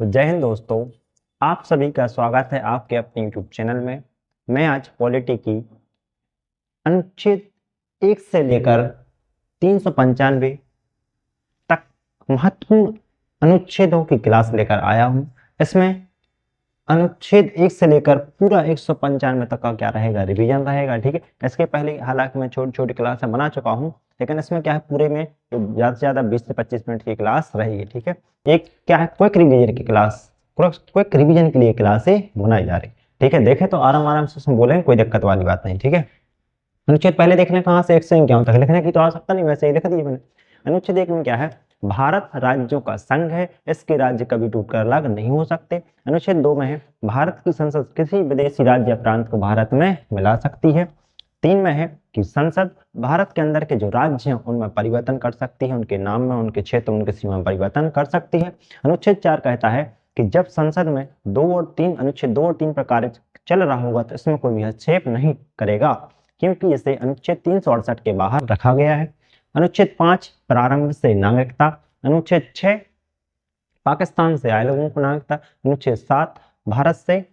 तो जय हिंद दोस्तों, आप सभी का स्वागत है आपके अपने यूट्यूब चैनल में। मैं आज पॉलिटी की अनुच्छेद 1 से लेकर 395 तक महत्वपूर्ण अनुच्छेदों की क्लास लेकर आया हूं। इसमें अनुच्छेद 1 से लेकर पूरा 195 तक का क्या रहेगा, रिवीजन रहेगा। ठीक है, इसके पहले हालांकि मैं छोटी छोटी क्लास बना चुका हूं, लेकिन इसमें क्या है, पूरे में ज़्यादा से ज़्यादा 20 से 25 मिनट की क्लास रहेगी। ठीक है, एक क्या है, क्विक रिवीजन की क्लास, क्विक रिवीजन के लिए क्लासें बनाई जा रही। ठीक है, देखें तो आराम आराम से उसमें बोलेंगे, कोई दिक्कत वाली बात नहीं। ठीक है, अनुच्छेद पहले देख लें कहाँ से एक से क्या होता है, लिखने की तो आवश्यकता नहीं, वैसे ही लिख दिए मैंने। अनुच्छेद 1 में क्या है, भारत राज्यों का संघ है, इसके राज्य कभी टूटकर अलग नहीं हो सकते। अनुच्छेद 2 में है, भारत की संसद किसी विदेशी राज्य या प्रांत को भारत में मिला सकती है। 3 में है कि संसद भारत के अंदर के जो राज्य हैं उनमें परिवर्तन कर सकती है, उनके नाम में, उनके क्षेत्र, उनके सीमा में परिवर्तन कर सकती है। अनुच्छेद 4 कहता है कि जब संसद में अनुच्छेद 2 और 3 पर कार्य चल रहा होगा तो इसमें कोई भी हस्तक्षेप नहीं करेगा, क्योंकि इसे अनुच्छेद 368 के बाहर रखा गया है। अनुच्छेद 5 प्रारंभ से नागरिकता। अनुच्छेद 6 पाकिस्तान से आए लोगों को नागरिकता। अनुच्छेद 7 भारत से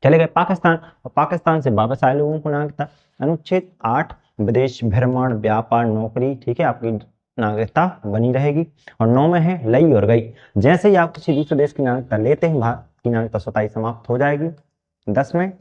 चले गए पाकिस्तान और पाकिस्तान से वापस आए लोगों को नागरिकता। अनुच्छेद 8 विदेश भ्रमण, व्यापार, नौकरी, ठीक है, आपकी नागरिकता बनी रहेगी। और 9 में है लई और गई, जैसे ही आप किसी दूसरे देश की नागरिकता लेते हैं भारत की नागरिकता स्वतः ही समाप्त हो जाएगी। 10 में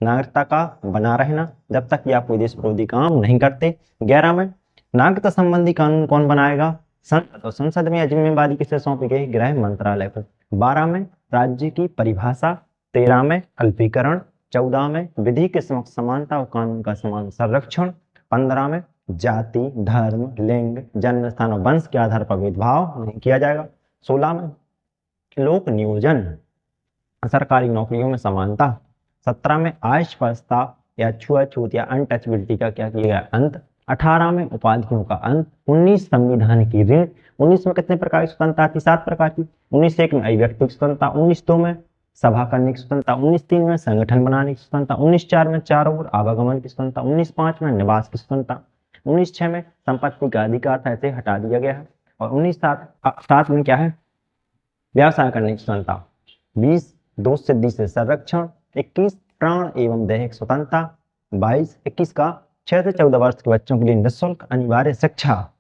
नागरिकता का बना रहना, जब तक कि आप कोई देश विरोधी काम नहीं करते। 11 में नागरिकता संबंधी कानून कौन बनाएगा, संसद, और संसद में जिम्मेवारी किसे सौंपी गई, गृह मंत्रालय को। 12 में राज्य की परिभाषा। 13 में अल्पीकरण। 14 में विधि के समक्ष समानता और कानून का समान संरक्षण। 15 में जाति, धर्म, लिंग, जन्म स्थान और वंश के आधार पर भेदभाव नहीं किया जाएगा। 16 में लोक नियोजन, सरकारी नौकरियों में समानता। 17 में आयस्पर्शता या छुआछूत या अनटचबिलिटी का क्या किया गया, अंत। 18 में उपाधियों का अंत। 19 संविधान की ऋण। 19 में कितने प्रकार की स्वतंत्रता थी, 7 प्रकार की। 19 एक में अभिव्यक्ति की स्वतंत्रता। 19 दो में सभा करने की स्वतंत्रता। 19 तीन में संगठन बनाने की स्वतंत्रता। 19 चार में चारों ओर आवागमन की स्वतंत्रता। 19 पांच में निवास की स्वतंत्रता। 19 छह में संपत्ति का अधिकार था, इसे हटा दिया गया है। और 19 सात में क्या है, व्यवसाय करने की स्वतंत्रता। 20 दोष सिद्धि से संरक्षण। 21 प्राण एवं दैहिक स्वतंत्रता। 22 21 का 6 से 14 वर्ष के बच्चों के लिए निःशुल्क अनिवार्य शिक्षा।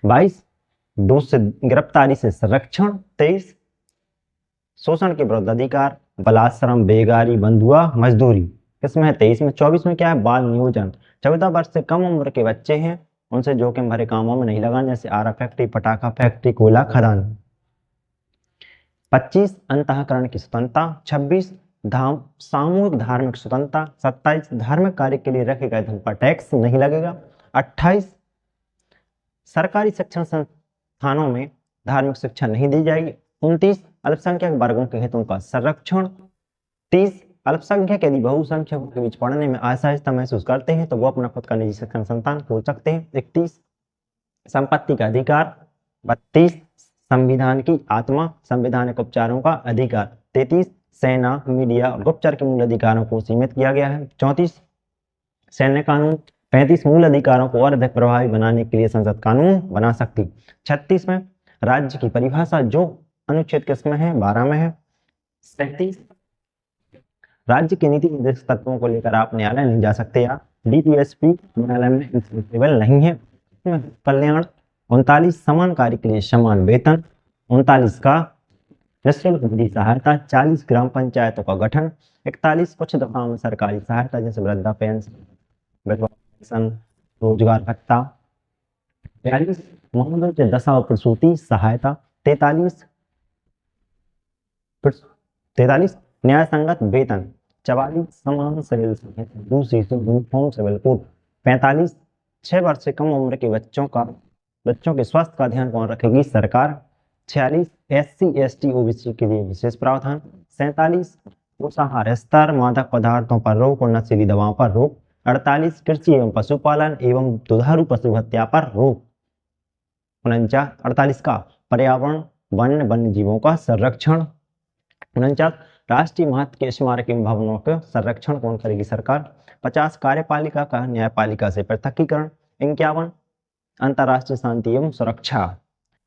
22 दोष से गिरफ्तारी से संरक्षण। 23 शोषण के विरुद्ध अधिकार, बलाश्रम, बेगारी, बंधुआ, मजदूरी, इसमें है 23 में। 24 में क्या है, बाल नियोजन, 14 वर्ष से कम उम्र के बच्चे हैं उनसे जोखिम भरे कामों में नहीं लगाना, जैसे आरा फैक्ट्री, पटाखा फैक्ट्री, कोयला खदान। 25 अंतःकरण की स्वतंत्रता। 26 सामूहिक धार्मिक स्वतंत्रता। 27 धार्मिक कार्य के लिए रखे गए धन पर टैक्स नहीं लगेगा। 28 सरकारी शिक्षण संस्थानों में धार्मिक शिक्षा नहीं दी जाएगी। 29 अल्पसंख्यक वर्गों के हितों का संरक्षण। 30 अल्पसंख्यक यदि बहुसंख्यकों के बीच पढ़ने में असहजता महसूस करते हैं तो वो अपना खुद का निजी शिक्षण संस्थान खोल सकते हैं। 31 संपत्ति का अधिकार। 32 संविधान की आत्मा, संवैधानिक उपचारों का अधिकार। 33 सेना, मीडिया और गुप्तचर के मूल अधिकारों को सीमित किया गया है। 34 सैन्य कानून। 35 मूल अधिकारों को और अधिक प्रभावी बनाने के लिए संसद कानून बना सकती। 36 में राज्य की परिभाषा, जो अनुच्छेद किसमें है, 12 में है। 37 राज्य के नीति निर्देशक तत्वों को लेकर आप न्यायालय नहीं जा सकते या डीपीएसपी न्यायालय में इंस्ट्रूमेंटेबल नहीं है। कल्याण। 39 समान कार्य के लिए समान वेतन। 39 का निःशुल्क विधि सहायता। 40 ग्राम पंचायतों का गठन। 41 कुछ दफाओं में सरकारी सहायता, जैसे वृद्धा पेंशन, विधवा पेंशन, रोजगार भत्ता। 42 महिलाओं के दशा और प्रसूति सहायता। 43 न्याय संगत वेतन। 44 समान सिविल दूसरी यूनिफॉर्म सिविल कोड। 45 6 वर्ष से कम उम्र के बच्चों के स्वास्थ्य का ध्यान कौन रखेगी, सरकार। 46 SC ST OBC के लिए विशेष प्रावधान। 47 पोषाहार स्तर, मादक पदार्थों पर रोक और नशीली दवाओं पर रोक। 48 कृषि एवं पशुपालन एवं दुधारू पशु हत्या पर रोक। 48 का पर्यावरण, वन्य जीवों का संरक्षण। 49 राष्ट्रीय महत्व के स्मारक एवं भवनों का संरक्षण कौन करेगी, सरकार। 50 कार्यपालिका का न्यायपालिका से पृथकीकरण। 51 अंतर्राष्ट्रीय शांति एवं सुरक्षा।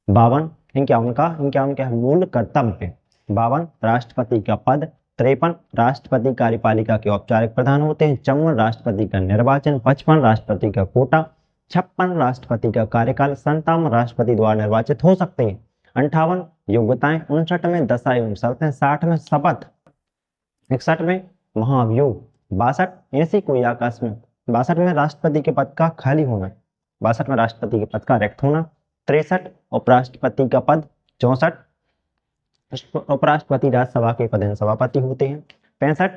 52 इनका मूल कर्तव्य। 52 राष्ट्रपति का पद। 53 राष्ट्रपति कार्यपालिका के औपचारिक प्रधान होते हैं। 54 राष्ट्रपति का निर्वाचन। 55 राष्ट्रपति का कोटा। 56 राष्ट्रपति का कार्यकाल। 57 राष्ट्रपति द्वारा निर्वाचित हो सकते हैं। 58 योग्यताएं। 59 में दशा एवं शर्तें। 60 में शपथ। 61 में महाभियोग। 62 ऐसी कोई आकाश में। 62 में राष्ट्रपति के पद का खाली होना। 62 में राष्ट्रपति के पद का रिक्त होना। 63 उपराष्ट्रपति का पद। 64 उपराष्ट्रपति राज्यसभा के पदेन सभापति होते हैं। 65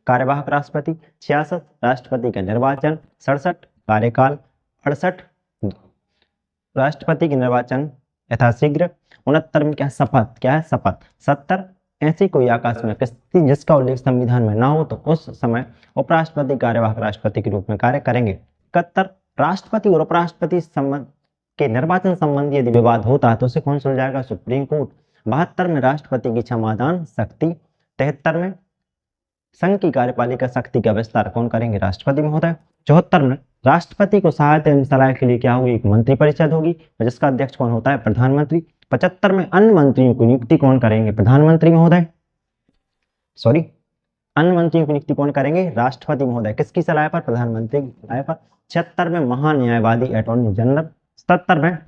कार्यवाहक राष्ट्रपति। 66 राष्ट्रपति का निर्वाचन। 67 कार्यकाल। 68 राष्ट्रपति के निर्वाचन यथाशीघ्र। 69 में क्या है शपथ। 70 ऐसी कोई आकस्मिक स्थिति जिसका उल्लेख संविधान में न हो तो उस समय उपराष्ट्रपति कार्यवाहक राष्ट्रपति के रूप में कार्य करेंगे। 71 राष्ट्रपति और उपराष्ट्रपति के निर्वाचन संबंधी यदि विवाद होता है तो उसे कौन सुलझाएगा? Supreme court. 72 में राष्ट्रपति की क्षमादान शक्ति। 73 में संघ की कार्यपालिका शक्ति का विस्तार कौन करेंगे? राष्ट्रपति महोदय। 74 में राष्ट्रपति को सहायता एवं सलाह के लिए क्या होगी? एक मंत्रिपरिषद होगी जिसका अध्यक्ष कौन होता है? प्रधानमंत्री। 75 में अन्य मंत्रियों की नियुक्ति कौन करेंगे? प्रधानमंत्री महोदय। अन्य मंत्रियों की नियुक्ति कौन करेंगे? राष्ट्रपति महोदय। किसकी सलाह पर? प्रधानमंत्री की सलाह पर। 76 में महान्यायवादी अटॉर्नी जनरल। 77 में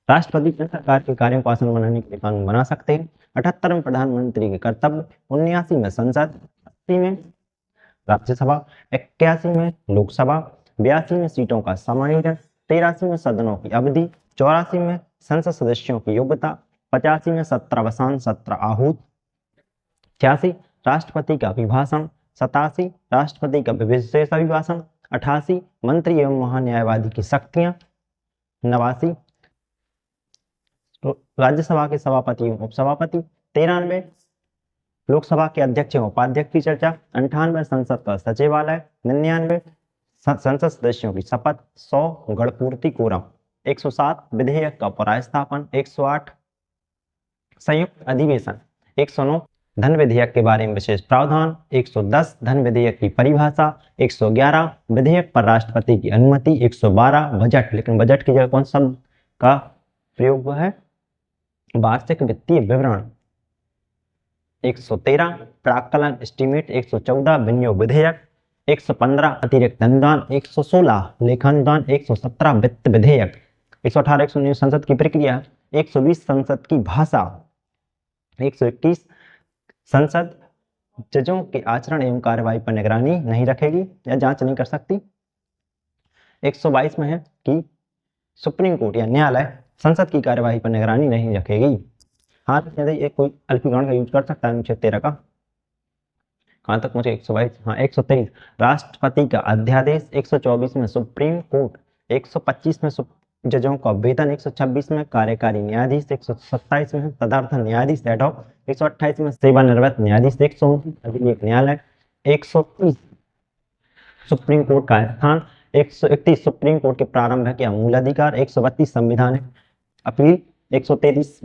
राष्ट्रपति सरकार के कार्यों को आसान बनाने के लिए कानून बना सकते हैं। 78 में प्रधानमंत्री के कर्तव्य। 79 में संसद। 80 में राज्यसभा। 81 में लोकसभा। 82 में सीटों का समायोजन। 83 में सदनों की अवधि। 84 में संसद सदस्यों की योग्यता। 85 में सत्रावसान सत्र आहूत। 86 राष्ट्रपति का अभिभाषण। 87 राष्ट्रपति का विशेष अभिभाषण। 88 मंत्री एवं महान्यायवादी की शक्तियां। 89 राज्यसभा के सभापति एवं उपसभापति। 93 लोकसभा के अध्यक्ष एवं उपाध्यक्ष की चर्चा। 98 संसद का सचिवालय। 99 संसद सदस्यों की शपथ। 100 गणपूर्ति कोरम। 107 विधेयक का पुनर्स्थापन। 108 संयुक्त अधिवेशन। 109 धन विधेयक के बारे में विशेष प्रावधान। 110 धन विधेयक की परिभाषा। 111 विधेयक पर राष्ट्रपति की अनुमति। 112 बजट, लेकिन बजट की जगह कौन शब्द का प्रयोग हुआ है? वार्षिक वित्तीय विवरण। 113 प्राक्कलन एस्टीमेट। 114 विनियोग विधेयक। 115 अतिरिक्त अनुदान। 116 लेखानुदान। 117 वित्त विधेयक। 118 119 संसद की प्रक्रिया। 120 संसद की भाषा। 121 संसद जजों के आचरण एवं कार्यवाही पर निगरानी नहीं रखेगी या जांच नहीं कर सकती। 122 में है कि सुप्रीम कोर्ट या न्यायालय संसद की कार्यवाही पर निगरानी नहीं रखेगी। हाँ, एक कोई अल्पीकरण का यूज कर सकता है अनुच्छेद 13 का। कहाँ तक मुझे 122? हाँ, 123 राष्ट्रपति का अध्यादेश। 124 में सुप्रीम कोर्ट। 125 में जजों का वेतन। 126 में कार्यकारी न्यायाधीश। 127 में तदर्थ न्यायाधीश एडहॉक। 128 में सेवानिवृत्त न्यायाधीश। 129 अभिलेख न्यायालय। 130 सुप्रीम कोर्ट का स्थान। 131 सुप्रीम कोर्ट के प्रारंभ या मूल अधिकार। 132 संविधानिक अपील। 133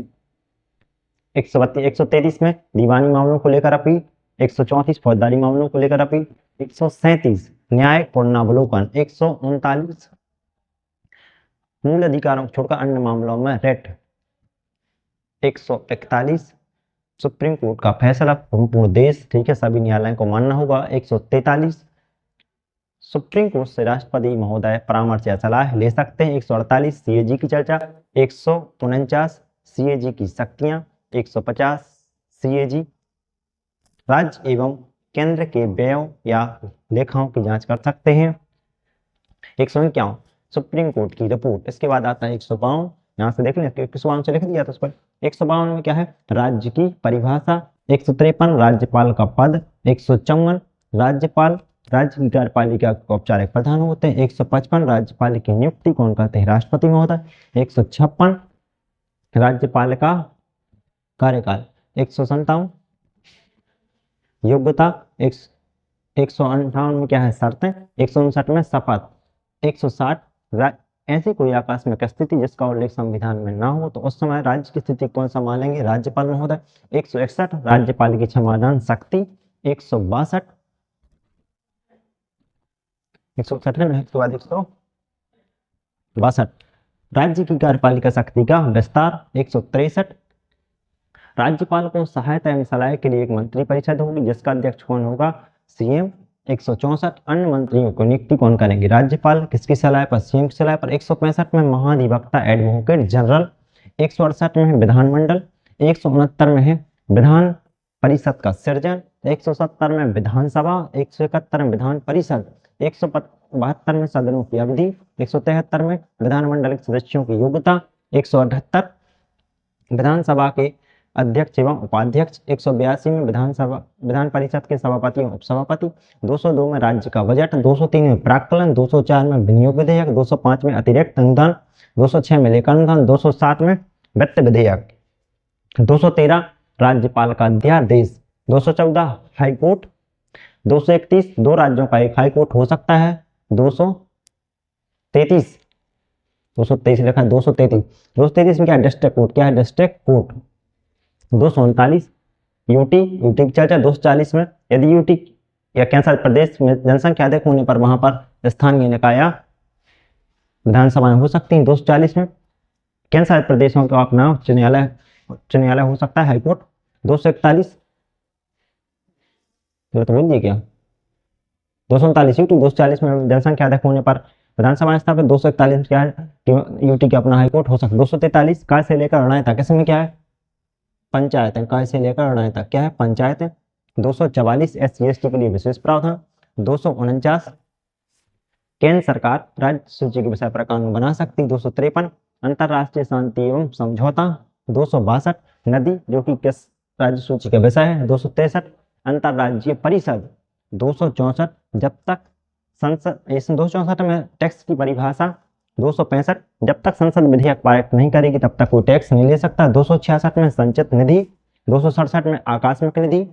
में दीवानी मामलों को लेकर अपील। 134 फौजदारी मामलों को लेकर अपील। 137 न्यायिक पुनरावलोकन। 139 मूल अधिकारों को छोड़कर अन्य मामलों में रेट। 141 सुप्रीम कोर्ट का फैसला संपूर्ण देश, ठीक है, सभी न्यायालयों को मानना होगा। 143 सुप्रीम कोर्ट से राष्ट्रपति महोदय परामर्श या सलाह ले सकते हैं। 148 सीएजी की चर्चा। 149 सीएजी की शक्तियां। 150 सीएजी राज्य एवं केंद्र के व्ययों या लेखाओं की जांच कर सकते हैं। 151 सुप्रीम कोर्ट की रिपोर्ट। इसके बाद आता है 152, यहाँ से देख लें, 152 से लिख दिया था उस पर। 152 में क्या है? राज्य की परिभाषा। 153 राज्यपाल का पद। 154 राज्यपाल राज्य की कार्यपालिका के औपचारिक प्रधान होते हैं। 155 राज्यपाल की नियुक्ति कौन करते हैं? राष्ट्रपति महोदय। 156 राज्यपाल का कार्यकाल। 157 योग्यता। 158 में क्या है? शर्तें। 159 में शपथ। 160 ऐसी कोई आकस्मिक स्थिति जिसका उल्लेख संविधान में ना हो तो उस समय राज्य की स्थिति कौन संभालेंगे? राज्यपाल महोदय। 161 राज्यपाल की क्षमादान शक्ति। 162 161 में उसके बाद 162 राज्य की कार्यपालिका शक्ति का विस्तार 163। राज्यपाल को सहायता एवं सलाह के लिए एक मंत्री परिषद होगी जिसका अध्यक्ष कौन होगा, सीएम। 164 अन्य मंत्रियों को नियुक्ति कौन करेंगे, राज्यपाल। किसकी सलाह पर, सीएम की सलाह पर। 165 में महाधिवक्ता एडवोकेट जनरल। 168 में है विधानमंडल। 169 में है विधान परिषद का सृजन। 170 में विधानसभा। 171 में विधान परिषद। 172 में सदनों की अवधि। 173 में विधानमंडल के सदस्यों की योग्यता। 178 विधानसभा के अध्यक्ष एवं उपाध्यक्ष। 182 में विधान परिषद के सभापति एवं उपसभापति। 202 में राज्य का बजट। 203 में प्राक्कलन। 204 में विनियोग विधेयक। 205 में अतिरिक्त अनुदान। 206 में लेखा अनुदान। 207 में वित्त विधेयक। 213 राज्यपाल का अध्यादेश। 214 हाईकोर्ट। 231 दो राज्यों का एक हाईकोर्ट हो सकता है। 233 लिखा है, 233 में क्या है, डिस्ट्रिक्ट कोर्ट। क्या है, डिस्ट्रिक्ट कोर्ट। 239 यूटी की चर्चा। 240 में यदि यूटी या कैंसर प्रदेश में जनसंख्या अधिक होने पर वहां पर स्थानीय निकाय या विधानसभाएं हो सकती हैं। 240 में कैंसर प्रदेशों का अपना उच्च न्यायालय हो सकता है, हाईकोर्ट। 241 तो बोल दिए क्या, 239 यूटी। 240 में जनसंख्या अधिक होने पर विधानसभा स्थापित। 241 में क्या है कि यूटी का अपना हाईकोर्ट हो सकता है। 243 काय से लेकर अणाय तक, इसमें क्या है, पंचायत है। काय से लेकर अणाय तक क्या है, पंचायत है। 244 SC/ST के लिए विशेष प्रावधान। 249 केंद्र सरकार राज्य सूची के विषय पर कानून बना सकती। 253 अंतरराष्ट्रीय शांति एवं समझौता। 262 नदी जो कि किस राज्य सूची का विषय है। 263 अंतरराज्यीय परिषद। 264 जब तक संसद, 264 में टैक्स की परिभाषा। 265 जब तक संसद विधेयक पारित नहीं करेगी तब तक कोई टैक्स नहीं ले सकता। 266 में संचित निधि। 267 में आकस्मिक निधि।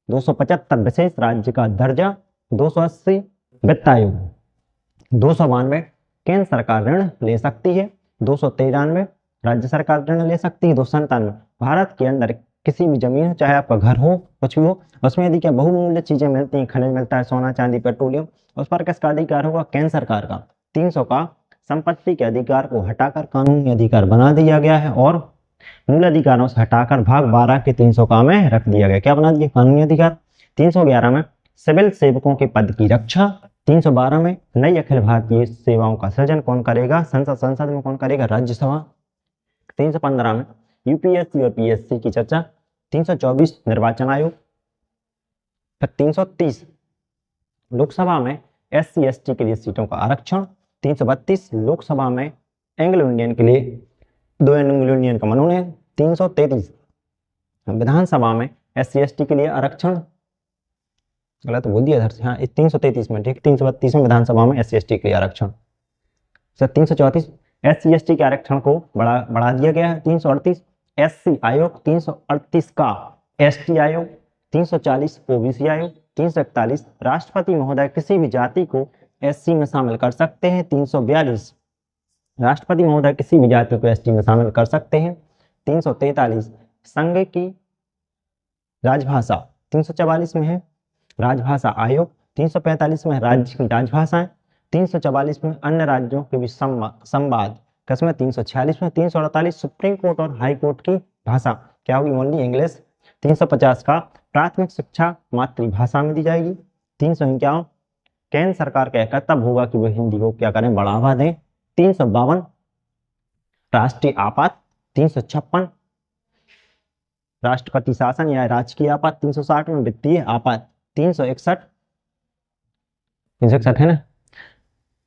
275 विशेष राज्य का दर्जा। 280 वित्त आयोग। 292 केंद्र सरकार ऋण ले सकती है। 293 राज्य सरकार ऋण ले सकती है। 297 भारत के अंदर किसी भी जमीन, चाहे आपका घर हो, कुछ भी हो, उसमें यदि क्या बहुमूल्य चीजें मिलती हैं, खनिज मिलता है, सोना चांदी पेट्रोलियम, उस पर किसका अधिकार होगा, केंद्र सरकार का। 300 का संपत्ति के अधिकार को हटाकर कानूनी अधिकार बना दिया गया है और मूल अधिकारों से हटाकर भाग 12 के 300 का में रख दिया गया। क्या बना दिया, कानूनी अधिकार। 311 में सिविल सेवकों के पद की रक्षा। 312 में नई अखिल भारतीय सेवाओं का सृजन कौन करेगा, संसद में कौन करेगा, राज्यसभा। 315 में यूपीएससी और पीएससी की चर्चा। 324 निर्वाचन आयोग। फिर 330 लोकसभा में SC/ST के लिए सीटों का आरक्षण। 332 लोकसभा में एंग्लो इंडियन के लिए 2 एंग्लो इंडियन का मनोनयन। 333 विधानसभा में SC/ST के लिए आरक्षण, गलत बोल दिया इधर से, हाँ 333 में, ठीक। 332 में विधानसभा में SC/ST के लिए आरक्षण। सर 334 SC/ST के आरक्षण को बढ़ा दिया गया है। 338 SC आयोग। 338 का ST आयोग। 340 OBC आयोग। 341 राष्ट्रपति महोदय किसी भी जाति को SC में शामिल कर सकते हैं। 342 राष्ट्रपति महोदय किसी भी जाति को ST में शामिल कर सकते हैं। 343 संघ की राजभाषा। 344 में है राजभाषा आयोग। 345 में राज्य की राजभाषाएं। 344 में अन्य राज्यों के बीच संवाद, किसमें, 346 में। 348 सुप्रीम कोर्ट और हाई कोर्ट की भाषा क्या होगी, ओनली इंग्लिश। 350 का प्राथमिक शिक्षा मातृभाषा में दी जाएगी। 351 केंद्र सरकार का कर्तव्य होगा कि वह हिंदी को क्या करें, बढ़ावा दें। 352 राष्ट्रीय आपात। 356 राष्ट्रपति शासन या राजकीय आपात। 360 में वित्तीय आपात। 361 है ना,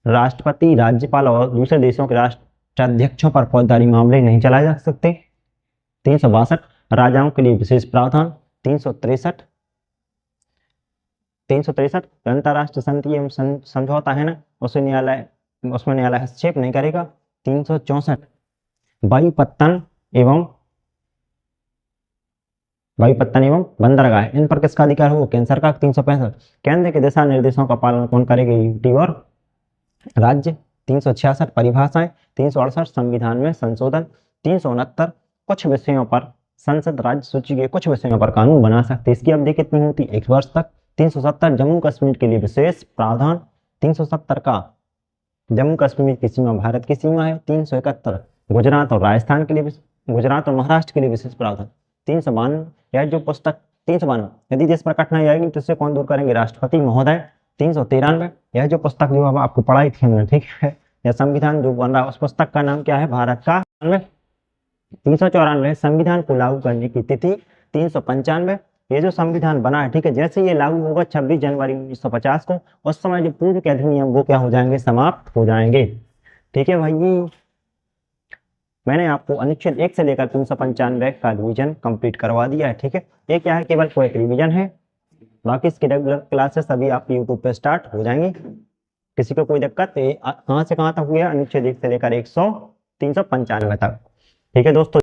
राष्ट्रपति, राज्यपाल और दूसरे देशों के राष्ट्राध्यक्षों पर फौजदारी मामले नहीं चलाए जा सकते। 362 राजाओं के लिए विशेष प्रावधान। 363 अंतरराष्ट्रीय संधि एवं समझौता है ना, उसमें न्यायालय हस्तक्षेप नहीं करेगा। 364 वायुपत्तन एवं बंदरगाह, इन पर किसका अधिकार होगा, केंद्र सरकार। 365 केंद्र के दिशा निर्देशों का पालन कौन करेगा, यूटी और राज्य। 366 परिभाषाएं। 368 संविधान में संशोधन। 369 कुछ विषयों पर संसद राज्य सूची के कुछ विषयों पर कानून बना सकते, इसकी अवधि कितनी होती, 1 वर्ष तक। 370 जम्मू कश्मीर के लिए विशेष प्रावधान। 370 का जम्मू कश्मीर की सीमा भारत की सीमा है। 371 गुजरात और राजस्थान के लिए, गुजरात और महाराष्ट्र के लिए विशेष प्रावधान। 392 यह जो पुस्तक 392 यदि देश पर कठिनाई आएगी तो इसे कौन दूर करेंगे, राष्ट्रपति महोदय। 393 यह जो पुस्तक जो अब आपको पढ़ाई थी हमने, ठीक है, यह संविधान जो बन रहा है उस पुस्तक का नाम क्या है, भारत का। 394 संविधान को लागू करने की तिथि। 395 ये जो संविधान बना है, ठीक है, जैसे ये लागू होगा 26 जनवरी 1950 को, उस समय जो पूर्व के अधिनियम वो क्या हो जाएंगे, समाप्त हो जाएंगे। ठीक है भाई, मैंने आपको अनुच्छेद 1 से लेकर 395 का रिवीजन कंप्लीट करवा दिया है। ठीक है, ये क्या है, केवल कोई रिवीजन है, बाकी इसकी रेगुलर क्लासेस अभी आपकी यूट्यूब पे स्टार्ट हो जाएंगी। किसी को कोई दिक्कत कहाँ से कहाँ तक हुई है, अनुच्छेद 1 से लेकर 395 तक। ठीक है दोस्तों।